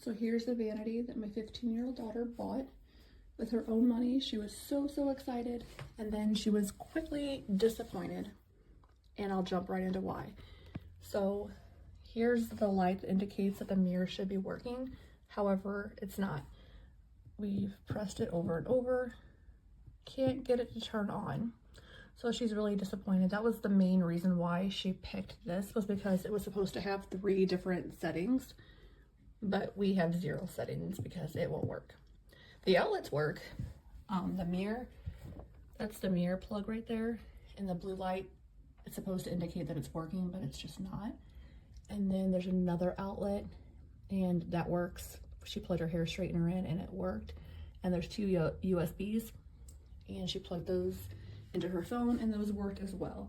So here's the vanity that my 15-year-old daughter bought with her own money. She was so excited, and then she was quickly disappointed, and I'll jump right into why. So here's the light that indicates that the mirror should be working. However, it's not. We've pressed it over and over, can't get it to turn on. So she's really disappointed. That was the main reason why she picked this, was because it was supposed to have 3 different settings, but we have 0 settings because it won't work. The outlets work. The mirror, that's the mirror plug right there, and the blue light, it's supposed to indicate that it's working, but it's just not. And then there's another outlet, and that works. She plugged her hair straightener in and it worked. And there's 2 USBs, and she plugged those into her phone, and those worked as well.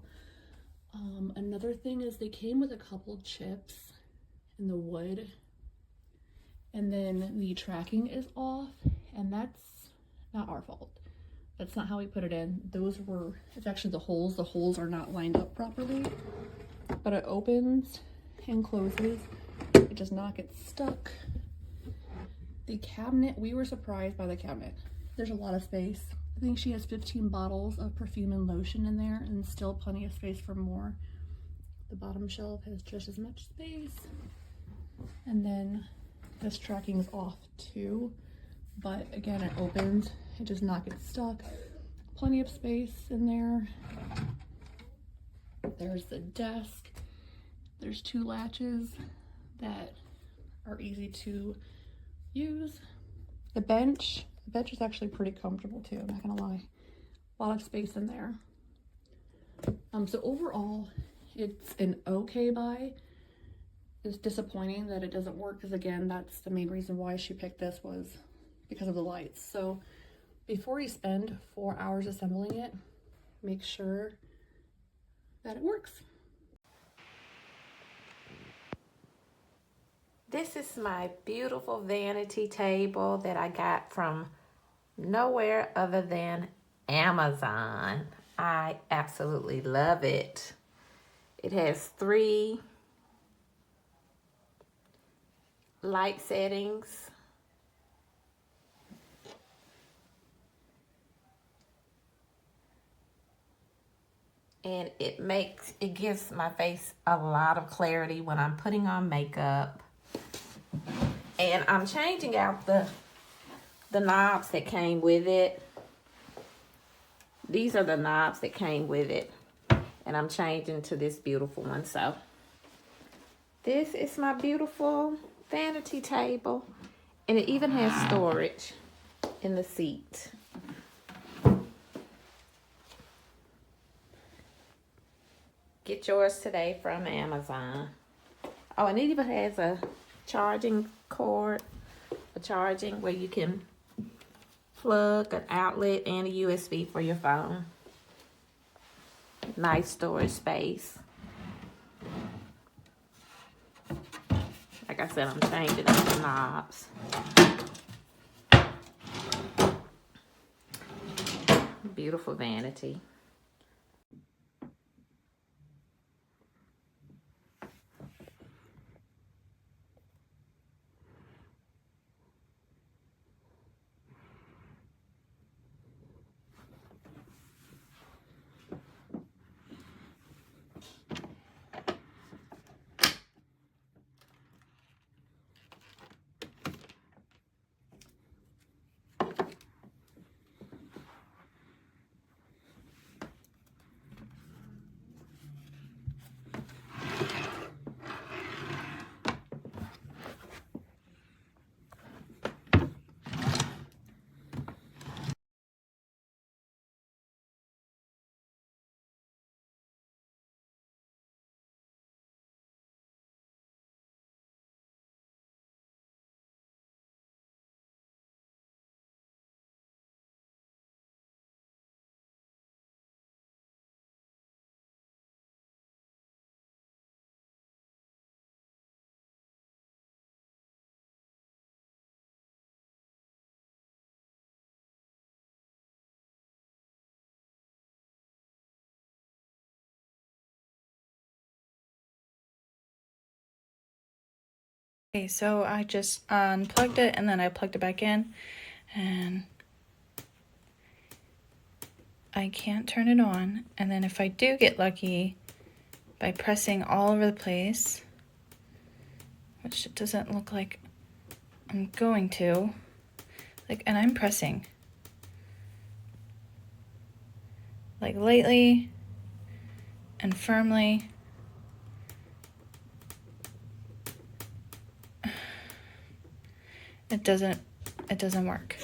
Another thing is they came with a couple chips in the wood, and then the tracking is off, and that's not our fault. That's not how we put it in. It's actually the holes are not lined up properly, but it opens and closes. It does not get stuck. The cabinet, we were surprised by the cabinet. There's a lot of space. I think she has 15 bottles of perfume and lotion in there, and still plenty of space for more. The bottom shelf has just as much space. And then this tracking is off too, but again, it opens. It does not get stuck. Plenty of space in there. There's the desk. There's 2 latches that are easy to use. The bench is actually pretty comfortable too, I'm not gonna lie. A lot of space in there. So overall, it's an okay buy. It's disappointing that it doesn't work, because again, that's the main reason why she picked this, was because of the lights. So before you spend 4 hours assembling it, make sure that it works. This is my beautiful vanity table that I got from nowhere other than Amazon. I absolutely love it. It has 3 light settings. And it gives my face a lot of clarity when I'm putting on makeup. And I'm changing out the knobs that came with it. These are the knobs that came with it. And I'm changing to this beautiful one. So this is my beautiful vanity table. And it even has storage in the seat. Get yours today from Amazon. Oh, and it even has a charging cord, where you can plug an outlet and a USB for your phone. Nice storage space. Like I said, I'm changing up the knobs. Beautiful vanity. Okay, so I just unplugged it and then I plugged it back in and I can't turn it on. And then if I do get lucky by pressing all over the place, which it doesn't look like I'm going to, like, and I'm pressing like lightly and firmly. It doesn't work.